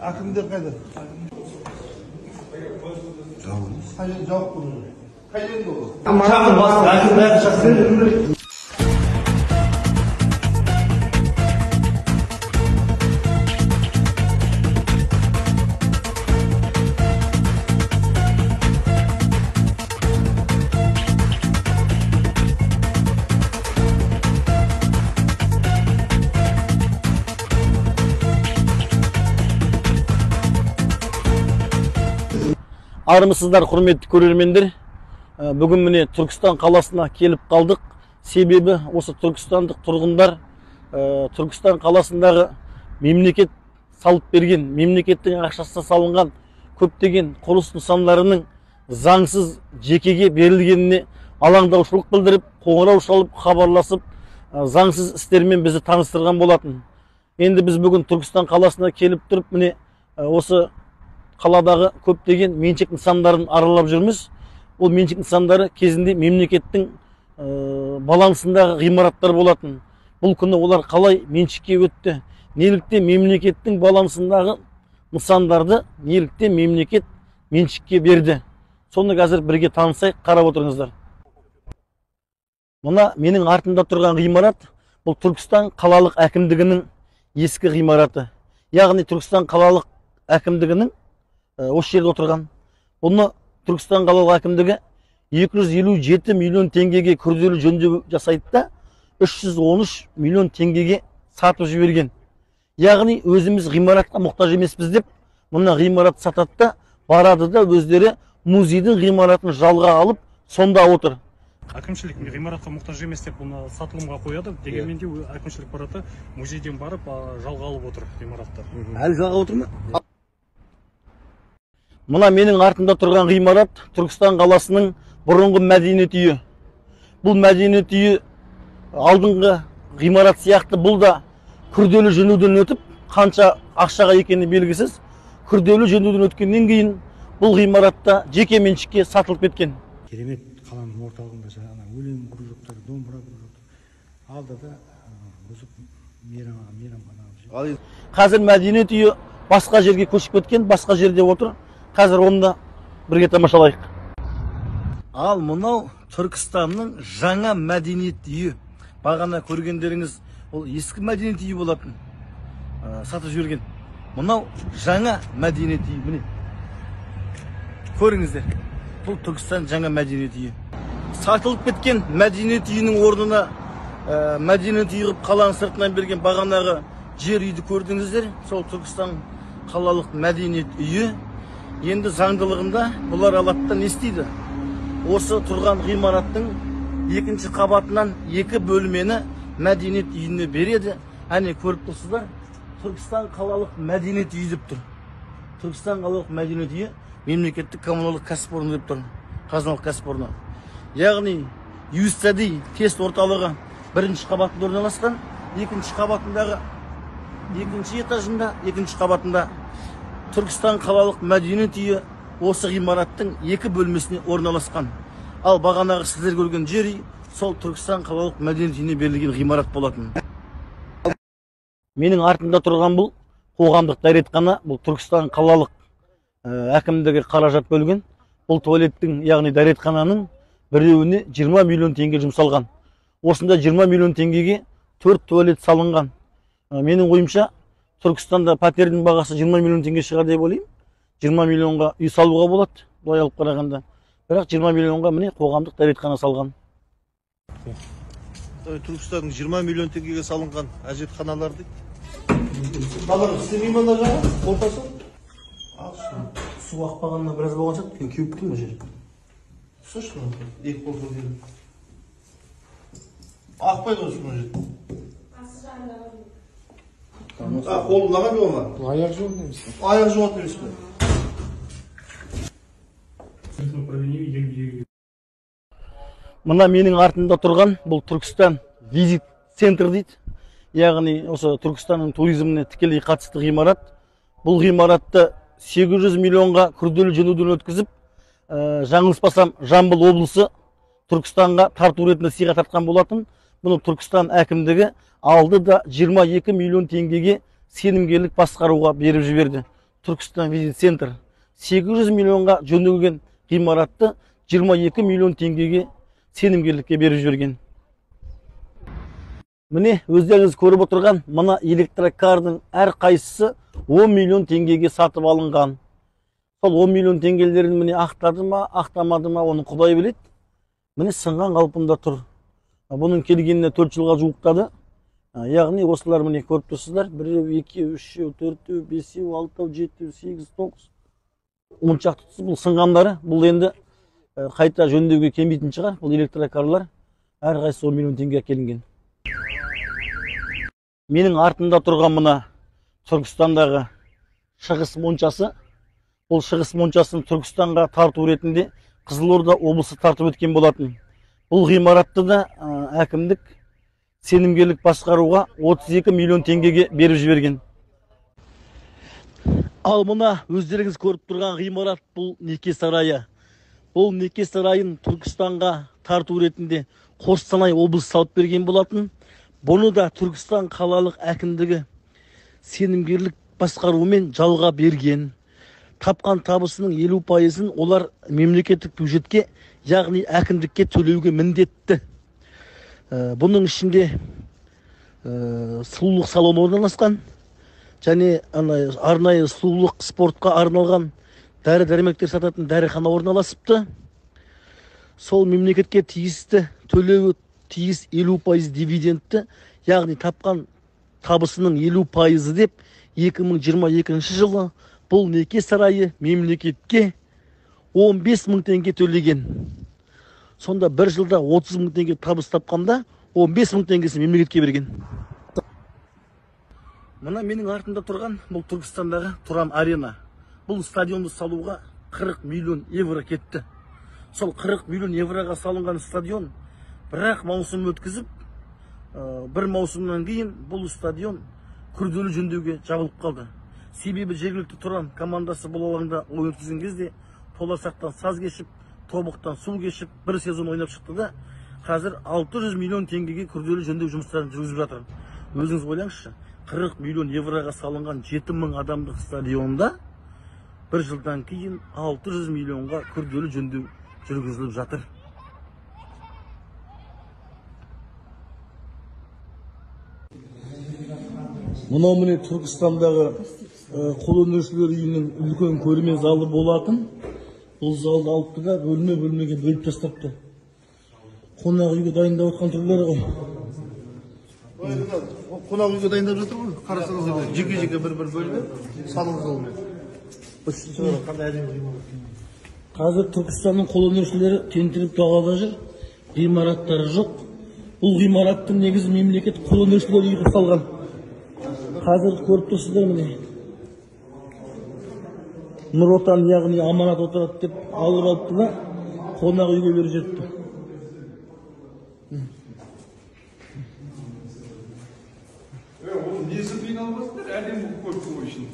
Akımdır kaydı. Hayır, cevap bunu. Hayır, dolu. Çağır bas. Akımdır. Армысыздар, құрметті көрермендер. Бүгін міне Түркістан қаласына келіп қалдық. Себебі осы түркістандық тұрғындар Түркістан қаласындағы мемлекет салып берген, мемлекеттің ақшасына салынған көптеген құрылыс нысандарының заңсыз жекеге берілгеніне алаңдаушылық білдіріп, қоңырау шалып, хабарласып, заңсыз істермен бізді таныстырған болатын. Енді біз бүгін Түркістан қаласына келіп тұрып, міне осы қаладағы көптеген меншік нысандарын аралап жүрміз. Ол меншік нысандары кезінде мемлекеттің балансындағы ғимараттар болатын. Бұл күні олар қалай меншікке өтті? Неліктен мемлекеттің балансындағы нысандарды неліктен мемлекет меншікке берді? Соны қазір бірге танысайық, қарап отырыңыздар. Мұна менің артында тұрған ғимарат, бұл Түркістан қалалық әкімдігінің ескі ғимараты. Яғни Түркістан қалалық әкімдігінің осы жерде отырған. Бұны Түркістан қалалық әкімдігі 257 миллион теңгеге күрделі жөндеу жасайды да 313 миллион теңгеге сатып жіберген. Яғни өзіміз ғимаратқа мұқтаж емеспіз деп, мұны ғимарат сатады да барады да өздері музейдің ғимаратын жалға алып, сонда отыр. Әкімшілік ғимаратқа мұқтаж емес деп бұны сатылымға қояды. Дегенмен де әкімшілік бараты музейден барып жалға алып отыр ғимараттар. Әлі жалға отыр ма? Мұна менің артында тұрған ғимарат Түркістан қаласының бұрынғы мәдениет үйі. Бұл мәдениет үйі алдыңғы ғимарат сияқты бұл да күрделі жөндеуден өтіп, қанша ақшаға екені белгісіз, күрделі жөндеуден өткеннен кейін бұл ғимаратта жеке меншікке сатылып кеткен. Керемет қаланың орталығында жаңа өлең кружоктары, домбыра кружоктары алды да бұзып мейрамхана. Қазір мәдениет үйі басқа жерге көшіп кеткен, басқа жерде отыр. Қазір онда бірге тамашалайық. Ал мұнау Түркістанның жаңа мәдениет үйі. Бағана көргендеріңіз ол ескі мәдениет үйі болатын. Сатып жіберген. Мұнау жаңа мәдениет үйі. Міне. Көріңіздер. Бұл Түркістан жаңа мәдениет үйі. Сатылып кеткен мәдениет үйінің орнына мәдениет үйі қылып қаланың сыртынан берген бағанағы жер үйді көрдіңіздер. Сол Түркістан қалалық мәдениет үйі. Енді заңдылығында бұлар алаттан не істейді? Осы тұрған ғимараттың екінші қабатынан екі бөлмені мәдениет үйіне береді. Әне көріп тұрсыздар, Түркістан қалалық мәдениет үйі деп тұр. Түркістан қалалық мәдениет үйі мемлекеттік коммуналдық кәсіпорын деп тұр. Қазыналық кәсіпорны. Яғни USAID тест орталығы бірінші қабатында орналасқан, екінші қабатындағы екінші этажында, екінші қабатында Түркістан қалалық мәдениет үйі осы ғимараттың екі бөлмесіне орналасқан. Ал бағанағы сіздер көрген жер үй сол Түркістан қалалық мәдениет үйіне берілген ғимарат болатын. Менің артында тұрған бұл қоғамдық дәретхана, бұл Түркістан қалалық әкімдігі қаражат бөлген. Бұл туалеттің, яғни дәретхананың біреуіне 20 миллион теңге жұмсалған. Осында 20 миллион теңгеге 4 туалет салынған. Менің ойымша Түркістанда пәтердің бағасы 20 миллион теңге шығар деп ойлаймын. 20 миллионға үй салуға болады, былай алып қарағанда. Бірақ 20 миллионға міне қоғамдық дәретхана салған. Түркістанның 20 миллион теңгеге салынған әжетханалар дейді. Балар істемей ма жаңа? Ортасы? Су ақпағанына біраз болған сияқты, кеуіп тұр ма жер? Слышно? Екі қол көрден. Ақпай қойсын ма жер? Қолындағы ме оған? Бұл аяқ жол емес пе? Аяқ жуат емес пе? Мұна менің артында тұрған бұл Түркістан визит центр дейді. Яғни осы Түркістанның туризміне тікелей қатысты ғимарат. Бұл ғимаратты 800 миллионға күрделі жөндеуден өткізіп, жаңылыспасам Жамбыл облысы Түркістанға тарту ретінде сыйға тартқан болатын. Бұны Түркістан әкімдігі алды да 22 миллион теңгеге сенімгерлік басқаруға беріп жіберді. Түркістан визит центр 800 миллионға жөнделген ғимаратты 22 миллион теңгеге сенімгерлікке беріп жіберген. Міне өздеріңіз көріп отырған мына электрокардың әр қайсысы 10 миллион теңгеге сатып алынған. Сол 10 миллион теңгелерін міне ақтады ма, ақтамады ма, оны Құдай біледі. Міне сынған қалпында тұр. Бұның келгеніне 4 жылға жуықтады. Яғни осылар міне көріп тұрсыздар. 1, 2, 3, 4, 5, 6, 7, 8, 9. 10 шақты бұл сынғандары. Бұл енді қайта жөндеуге келмейтін шығар. Бұл электрокарлар әр қайсысы 10 миллион теңге келінген. Менің артында тұрған мына Түркістандағы шығыс моншасы. Бұл шығыс моншасын Түркістанға тарту ретінде Қызылорда облысы тартып өткен болатын. Бұл ғимаратты да әкімдік сенімгерлік басқаруға 32 миллион теңгеге беріп жіберген. Ал мұна өздеріңіз көріп тұрған ғимарат бұл неке сарайы. Бұл неке сарайын Түркістанға тарту ретінде Қостанай облысы салып берген болатын. Бұны да Түркістан қалалық әкімдігі сенімгерлік басқаруымен жалға берген. Тапқан табысының 50%-ын олар мемлекеттік бюджетке, яғни әкімдікке төлеуге міндетті. Бұның ішінде сұлулық салоны орналасқан, және арнайы сұлулық спортқа арналған дәрі-дәрмектер сататын дәріхана орналасыпты. Сол мемлекетке тиісті төлеуі тиіс 50% дивидендті, яғни тапқан табысының 50% деп 2022 жылы бұл неке сарайы мемлекетке 15 мың теңге төлеген. Сонда бір жылда 30 мың теңге табыс тапқанда 15 мың теңгесі мемлекетке берген. Мына менің артында тұрған бұл Түркістандағы Туран арена. Бұл стадионды салуға 40 миллион евро кетті. Сол 40 миллион евроға салынған стадион бірақ маусым өткізіп, бір маусымнан кейін бұл стадион күрделі жөндеуге жабылып қалды. Себебі жергілікті Туран командасы бұл алаңда ойын өткізген кезде толасақтан саз кешіп, тобықтан су кешіп, бір сезон ойнап шықты да, қазір 600 миллион теңгеге күрделі жөндеу жұмыстарын жүргізіп жатыр. Өзіңіз ойлаңызшы, 40 миллион евроға салынған 7 мың адамдық стадионда бір жылдан кейін 600 миллионға күрделі жөндеу жүргізіліп жатыр. Мынау міне Түркістандағы қолөнершілер үйінің үлкен көрме залы болатын. Бұл залды алыпты да бөлме-бөлмеге бөліп тастапты. Қонақ үйге дайындап отқан түрлері ғой. Қонақ үйге дайындап жатыр ғой. Қарасаңыздар, жеке-жеке бір-бір бөлме салып залмен. Қазір Түркістанның қолөнершілері тентіріп далада жүр. Ғимараттары жоқ. Бұл ғимараттың негізі мемлекет қолөнершілер үйі қылып салған. Қазір көріп тұрсыздар міне. Нұр Отан, яғни аманат отырады деп алып алыпты да қонақ үйге беріп жетті. Оның несі қиналмасындар, әлем көріп қойшын.